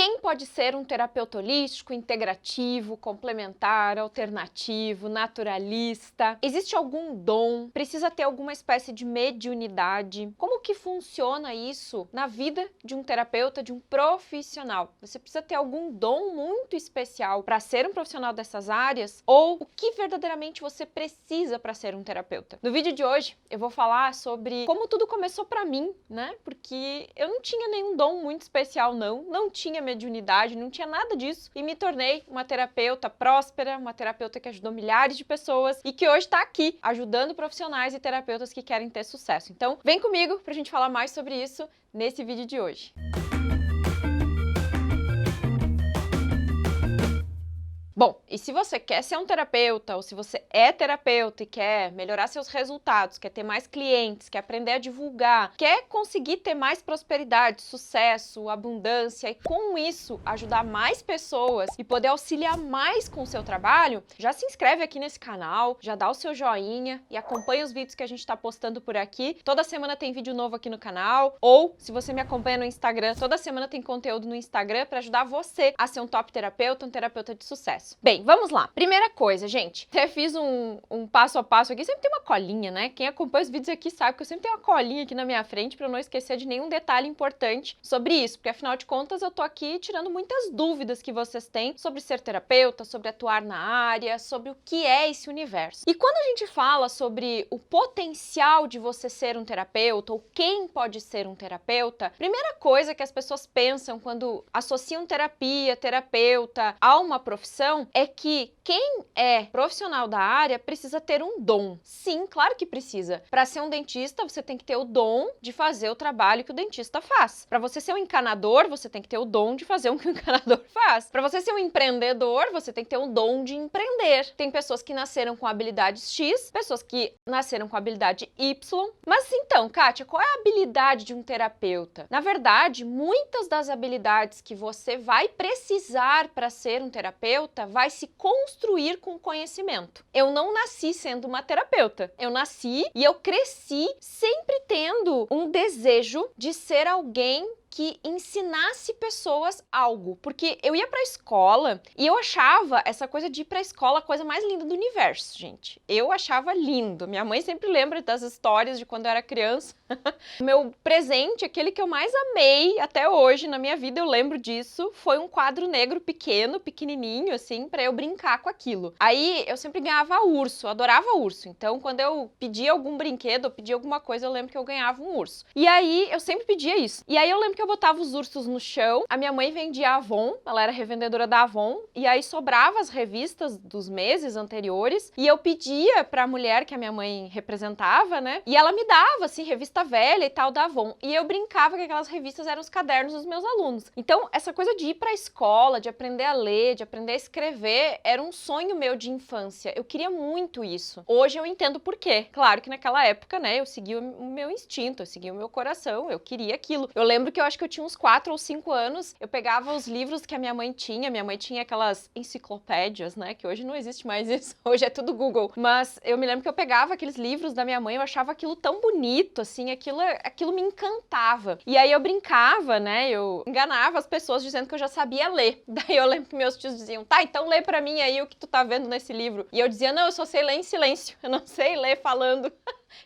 Quem pode ser um terapeuta holístico, integrativo, complementar, alternativo, naturalista? Existe algum dom? Precisa ter alguma espécie de mediunidade? Como que funciona isso na vida de um terapeuta, de um profissional? Você precisa ter algum dom muito especial para ser um profissional dessas áreas? Ou o que verdadeiramente você precisa para ser um terapeuta? No vídeo de hoje eu vou falar sobre como tudo começou para mim, né? Porque eu não tinha nenhum dom muito especial, não tinha mediunidade, não tinha nada disso e me tornei uma terapeuta próspera, uma terapeuta que ajudou milhares de pessoas e que hoje está aqui ajudando profissionais e terapeutas que querem ter sucesso. Então, vem comigo pra gente falar mais sobre isso nesse vídeo de hoje. Bom, e se você quer ser um terapeuta, ou se você é terapeuta e quer melhorar seus resultados, quer ter mais clientes, quer aprender a divulgar, quer conseguir ter mais prosperidade, sucesso, abundância e com isso ajudar mais pessoas e poder auxiliar mais com o seu trabalho, já se inscreve aqui nesse canal, já dá o seu joinha e acompanha os vídeos que a gente está postando por aqui. Toda semana tem vídeo novo aqui no canal, ou se você me acompanha no Instagram, toda semana tem conteúdo no Instagram para ajudar você a ser um top terapeuta, um terapeuta de sucesso. Bem, vamos lá. Primeira coisa, gente, até fiz um passo a passo aqui, sempre tem uma colinha, né? Quem acompanha os vídeos aqui sabe que eu sempre tenho uma colinha aqui na minha frente para eu não esquecer de nenhum detalhe importante sobre isso, porque afinal de contas eu tô aqui tirando muitas dúvidas que vocês têm sobre ser terapeuta, sobre atuar na área, sobre o que é esse universo. E quando a gente fala sobre o potencial de você ser um terapeuta ou quem pode ser um terapeuta, primeira coisa que as pessoas pensam quando associam terapia, terapeuta a uma profissão é que quem é profissional da área precisa ter um dom. Sim, claro que precisa. Para ser um dentista, você tem que ter o dom de fazer o trabalho que o dentista faz. Para você ser um encanador, você tem que ter o dom de fazer o que o encanador faz. Para você ser um empreendedor, você tem que ter o dom de empreender. Tem pessoas que nasceram com habilidades X, pessoas que nasceram com habilidade Y. Mas então, Kátia, qual é a habilidade de um terapeuta? Na verdade, muitas das habilidades que você vai precisar para ser um terapeuta vai se construir com conhecimento. Eu não nasci sendo uma terapeuta. Eu nasci e eu cresci sempre tendo um desejo de ser alguém que ensinasse pessoas algo, porque eu ia pra escola e eu achava essa coisa de ir pra escola a coisa mais linda do universo, gente. Eu achava lindo. Minha mãe sempre lembra das histórias de quando eu era criança. Meu presente, aquele que eu mais amei até hoje na minha vida, eu lembro disso, foi um quadro negro pequeno, pequenininho, assim, pra eu brincar com aquilo. Aí eu sempre ganhava urso, eu adorava urso. Então, quando eu pedia algum brinquedo, eu pedia alguma coisa, eu lembro que eu ganhava um urso. E aí eu sempre pedia isso. E aí eu lembro que eu botava os ursos no chão, a minha mãe vendia a Avon, ela era revendedora da Avon, e aí sobrava as revistas dos meses anteriores, e eu pedia pra mulher que a minha mãe representava, né, e ela me dava, assim, revista velha e tal da Avon, e eu brincava que aquelas revistas eram os cadernos dos meus alunos. Então, essa coisa de ir pra escola, de aprender a ler, de aprender a escrever, era um sonho meu de infância, eu queria muito isso. Hoje eu entendo por quê. Claro que naquela época, né, eu segui o meu instinto, eu segui o meu coração, eu queria aquilo. Eu lembro que eu acho que eu tinha uns 4 ou 5 anos, eu pegava os livros que a minha mãe tinha aquelas enciclopédias, né, que hoje não existe mais isso, hoje é tudo Google, mas eu me lembro que eu pegava aqueles livros da minha mãe, eu achava aquilo tão bonito, assim, aquilo me encantava. E aí eu brincava, né, eu enganava as pessoas dizendo que eu já sabia ler. Daí eu lembro que meus tios diziam, tá, então lê pra mim aí o que tu tá vendo nesse livro. E eu dizia, não, eu só sei ler em silêncio, eu não sei ler falando.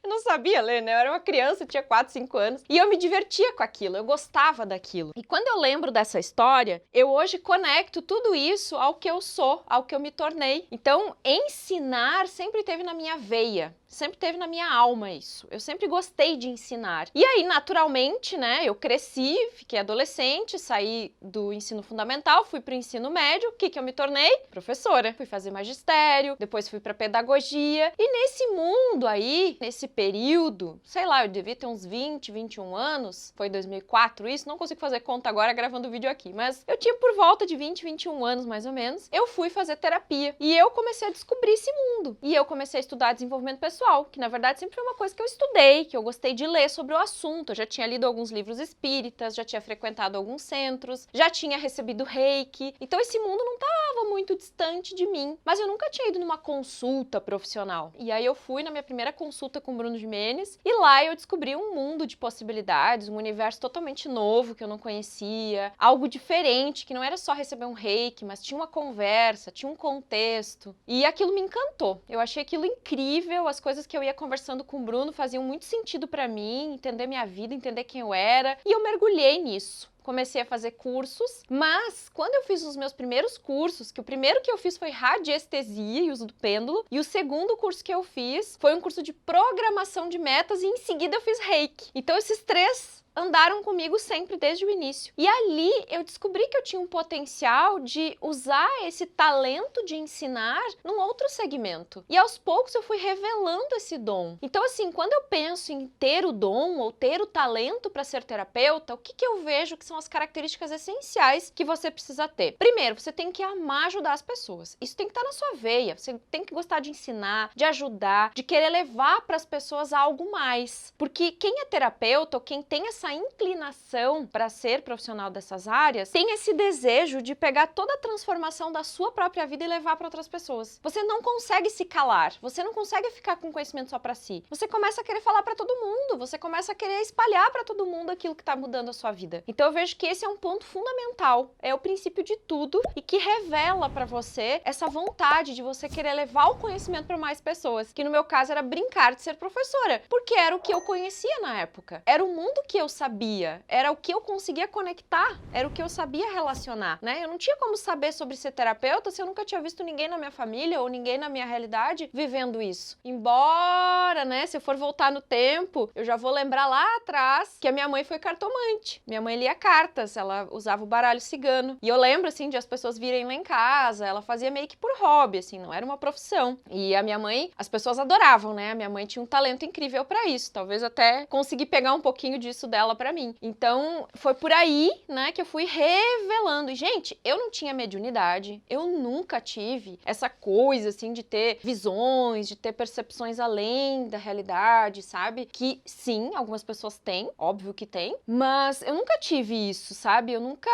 Eu não sabia ler, né? Eu era uma criança, tinha 4, 5 anos. E eu me divertia com aquilo, eu gostava daquilo. E quando eu lembro dessa história, eu hoje conecto tudo isso ao que eu sou, ao que eu me tornei. Então, ensinar sempre teve na minha veia. Sempre teve na minha alma isso. Eu sempre gostei de ensinar. E aí, naturalmente, né, eu cresci, fiquei adolescente, saí do ensino fundamental, fui pro ensino médio. O que eu me tornei? Professora. Fui fazer magistério, depois fui pra pedagogia. E nesse mundo aí, nesse período, sei lá, eu devia ter uns 20, 21 anos, foi 2004 isso, não consigo fazer conta agora gravando o vídeo aqui, mas eu tinha por volta de 20, 21 anos mais ou menos, eu fui fazer terapia. E eu comecei a descobrir esse mundo. E eu comecei a estudar desenvolvimento pessoal pessoal, que na verdade sempre foi uma coisa que eu estudei, que eu gostei de ler sobre o assunto. Eu já tinha lido alguns livros espíritas, já tinha frequentado alguns centros, já tinha recebido reiki. Então esse mundo não estava muito distante de mim, mas eu nunca tinha ido numa consulta profissional. E aí eu fui na minha primeira consulta com o Bruno Gimenez e lá eu descobri um mundo de possibilidades, um universo totalmente novo que eu não conhecia, algo diferente, que não era só receber um reiki, mas tinha uma conversa, tinha um contexto. E aquilo me encantou. Eu achei aquilo incrível, as coisas que eu ia conversando com o Bruno faziam muito sentido pra mim, entender minha vida, entender quem eu era, e eu mergulhei nisso. Comecei a fazer cursos, mas quando eu fiz os meus primeiros cursos, que o primeiro que eu fiz foi radiestesia e uso do pêndulo, e o segundo curso que eu fiz foi um curso de programação de metas e em seguida eu fiz reiki. Então esses três andaram comigo sempre desde o início. E ali eu descobri que eu tinha um potencial de usar esse talento de ensinar num outro segmento. E aos poucos eu fui revelando esse dom. Então assim, quando eu penso em ter o dom ou ter o talento para ser terapeuta, o que eu vejo que são as características essenciais que você precisa ter? Primeiro, você tem que amar ajudar as pessoas. Isso tem que estar na sua veia. Você tem que gostar de ensinar, de ajudar, de querer levar para as pessoas algo mais. Porque quem é terapeuta ou quem tem essa inclinação para ser profissional dessas áreas, tem esse desejo de pegar toda a transformação da sua própria vida e levar para outras pessoas. Você não consegue se calar, você não consegue ficar com conhecimento só para si. Você começa a querer falar para todo mundo, você começa a querer espalhar para todo mundo aquilo que está mudando a sua vida. Então eu vejo que esse é um ponto fundamental, é o princípio de tudo e que revela para você essa vontade de você querer levar o conhecimento para mais pessoas, que no meu caso era brincar de ser professora, porque era o que eu conhecia na época, era o mundo que eu sabia, era o que eu conseguia conectar, era o que eu sabia relacionar, né? Eu não tinha como saber sobre ser terapeuta se eu nunca tinha visto ninguém na minha família ou ninguém na minha realidade vivendo isso. Embora, né, se eu for voltar no tempo, eu já vou lembrar lá atrás que a minha mãe foi cartomante. Minha mãe lia cartas, ela usava o baralho cigano. E eu lembro, assim, de as pessoas virem lá em casa, ela fazia meio que por hobby, assim, não era uma profissão. E a minha mãe, as pessoas adoravam, né? A minha mãe tinha um talento incrível pra isso. Talvez até consegui pegar um pouquinho disso dela pra mim. Então, foi por aí, né, que eu fui revelando. E, gente, eu não tinha mediunidade, eu nunca tive essa coisa, assim, de ter visões, de ter percepções além da realidade, sabe? Que, sim, algumas pessoas têm, óbvio que tem, mas eu nunca tive isso, sabe? Eu nunca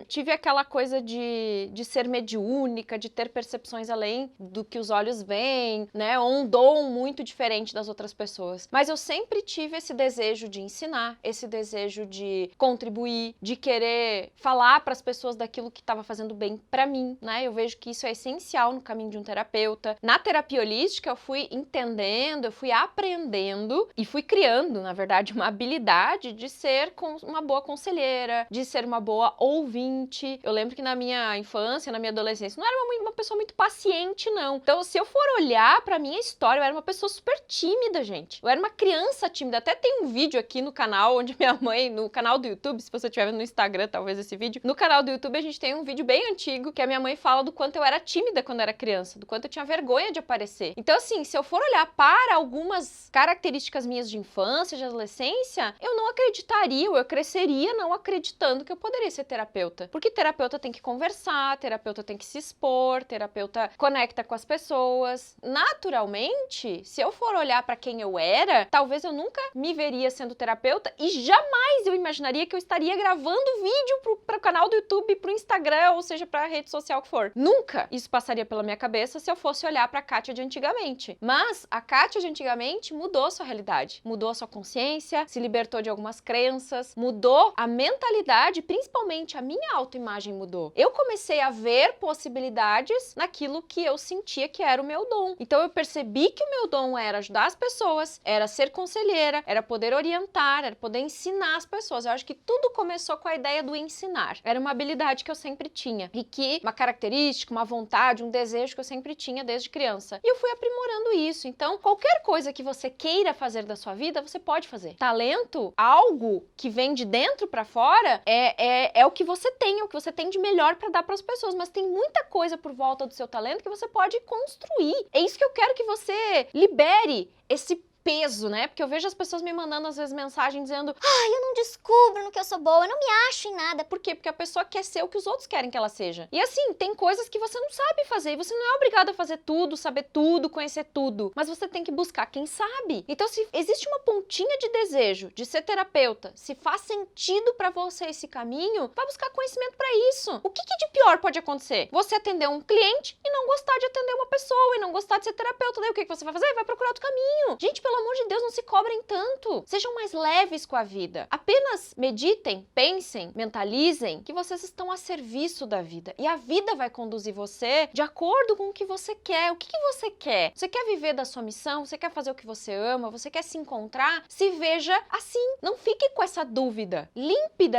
tive aquela coisa de ser mediúnica, de ter percepções além do que os olhos veem, né? Ou um dom muito diferente das outras pessoas. Mas eu sempre tive esse desejo de ensinar, esse desejo de contribuir, de querer falar para as pessoas daquilo que estava fazendo bem para mim, né? Eu vejo que isso é essencial no caminho de um terapeuta. Na terapia holística, eu fui entendendo, eu fui aprendendo e fui criando, na verdade, uma habilidade de ser uma boa conselheira, de ser uma boa ouvinte. Eu lembro que na minha infância, na minha adolescência, não era uma pessoa muito paciente, não. Então, se eu for olhar pra minha história, eu era uma pessoa super tímida, gente. Eu era uma criança tímida. Até tem um vídeo aqui no canal onde minha mãe, no canal do YouTube, se você estiver vendo no Instagram, talvez esse vídeo, no canal do YouTube a gente tem um vídeo bem antigo que a minha mãe fala do quanto eu era tímida quando eu era criança, do quanto eu tinha vergonha de aparecer. Então, assim, se eu for olhar para algumas características minhas de infância, de adolescência, eu não acreditaria, ou eu cresceria não acreditando que eu poderia ser terapeuta. Porque terapeuta tem que conversar, terapeuta tem que se expor, terapeuta conecta com as pessoas. Naturalmente, se eu for olhar para quem eu era, talvez eu nunca me veria sendo terapeuta e jamais eu imaginaria que eu estaria gravando vídeo para o canal do YouTube, para o Instagram, ou seja, para a rede social que for. Nunca isso passaria pela minha cabeça se eu fosse olhar para a Kátia de antigamente. Mas a Kátia de antigamente mudou sua realidade, mudou sua consciência, se libertou de algumas crenças, mudou a mentalidade, principalmente a minha autoimagem mudou. Eu comecei a ver possibilidades naquilo que eu sentia que era o meu dom. Então eu percebi que o meu dom era ajudar as pessoas, era ser conselheira, era poder orientar, era poder ensinar as pessoas. Eu acho que tudo começou com a ideia do ensinar. Era uma habilidade que eu sempre tinha e que uma característica, uma vontade, um desejo que eu sempre tinha desde criança. E eu fui aprimorando isso. Então, qualquer coisa que você queira fazer da sua vida, você pode fazer. Talento, algo que vem de dentro pra fora, é o que você tem, é o que você tem de melhor pra dar pras pessoas, mas tem muita coisa por volta do seu talento que você pode construir. É isso que eu quero que você libere, esse peso, né? Porque eu vejo as pessoas me mandando às vezes mensagem dizendo: Ai, eu não descubro no que eu sou boa, eu não me acho em nada. por quê? Porque a pessoa quer ser o que os outros querem que ela seja. E assim, tem coisas que você não sabe fazer, e você não é obrigado a fazer tudo, saber tudo, conhecer tudo, mas você tem que buscar quem sabe. Então, se existe uma pontinha de desejo de ser terapeuta, se faz sentido pra você esse caminho, vai buscar conhecimento pra isso. O que de pior pode acontecer? Você atender um cliente e não gostar de atender uma pessoa, e não gostar de ser terapeuta. Daí o que você vai fazer? Vai procurar outro caminho. Gente, pelo amor de Deus, não se cobrem tanto. Sejam mais leves com a vida. Apenas meditem, pensem, mentalizem que vocês estão a serviço da vida. E a vida vai conduzir você de acordo com o que você quer. O que você quer? Você quer viver da sua missão? Você quer fazer o que você ama? Você quer se encontrar? Se veja assim. Não fique com essa dúvida. Limpe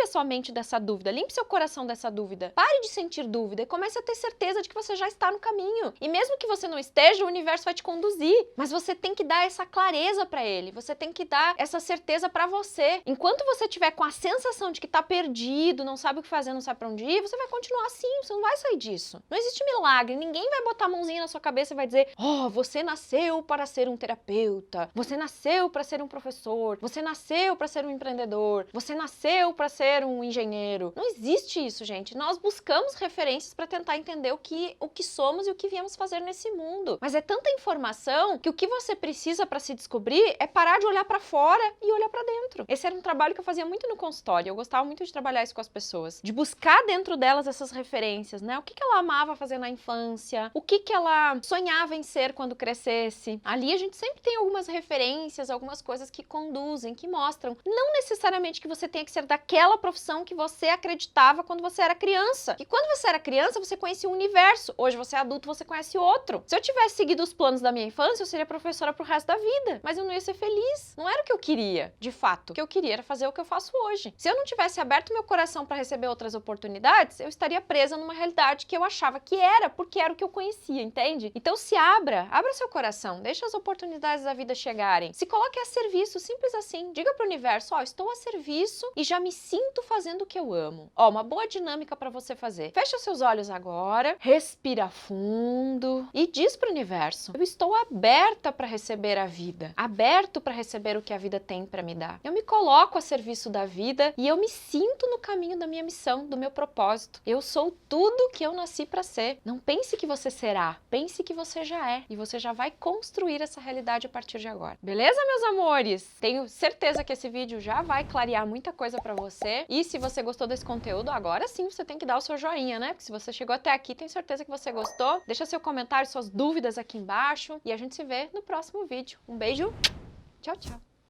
a sua mente dessa dúvida. Limpe seu coração dessa dúvida. Pare de sentir dúvida e comece a ter certeza de que você já está no caminho. E mesmo que você não esteja, o universo vai te conduzir. Mas você tem que dar essa clareza para ele. Você tem que dar essa certeza para você. Enquanto você tiver com a sensação de que tá perdido, não sabe o que fazer, não sabe para onde ir, você vai continuar assim, você não vai sair disso. Não existe milagre, ninguém vai botar a mãozinha na sua cabeça e vai dizer: "Oh, você nasceu para ser um terapeuta. Você nasceu para ser um professor. Você nasceu para ser um empreendedor. Você nasceu para ser um engenheiro." Não existe isso, gente. Nós buscamos referências para tentar entender o que somos e o que viemos fazer nesse mundo. Mas é tanta informação que o que você precisa para se descobrir é parar de olhar para fora e olhar para dentro. Esse era um trabalho que eu fazia muito no consultório. Eu gostava muito de trabalhar isso com as pessoas, de buscar dentro delas essas referências, né? O que ela amava fazer na infância, o que ela sonhava em ser quando crescesse. Ali a gente sempre tem algumas referências, algumas coisas que conduzem, que mostram. Não necessariamente que você tenha que ser daquela profissão que você acreditava quando você era criança. E quando você era criança, você conhecia um universo. Hoje você é adulto, você conhece outro. Se eu tivesse seguido os planos da minha infância, eu seria professora pro resto da vida. Mas eu não ia ser feliz. Não era o que eu queria, de fato. O que eu queria era fazer o que eu faço hoje. Se eu não tivesse aberto meu coração para receber outras oportunidades, eu estaria presa numa realidade que eu achava que era, porque era o que eu conhecia, entende? Então se abra seu coração, deixa as oportunidades da vida chegarem. Se coloque a serviço, simples assim. Diga pro universo: ó, estou a serviço e já me sinto fazendo o que eu amo. Ó, uma boa dinâmica para você fazer. Fecha seus olhos agora, respira fundo e diz pro universo: eu estou aberta para receber a vida, aberto para receber o que a vida tem para me dar. Eu me coloco a serviço da vida e eu me sinto no caminho da minha missão, do meu propósito. Eu sou tudo que eu nasci para ser. Não pense que você será, pense que você já é e você já vai construir essa realidade a partir de agora. Beleza, meus amores? Tenho certeza que esse vídeo já vai clarear muita coisa para você. E se você gostou desse conteúdo, agora sim você tem que dar o seu joinha, né? Porque se você chegou até aqui, tenho certeza que você gostou. Deixa seu comentário, suas dúvidas aqui embaixo e a gente se vê no próximo vídeo. Um beijo, tchau, tchau!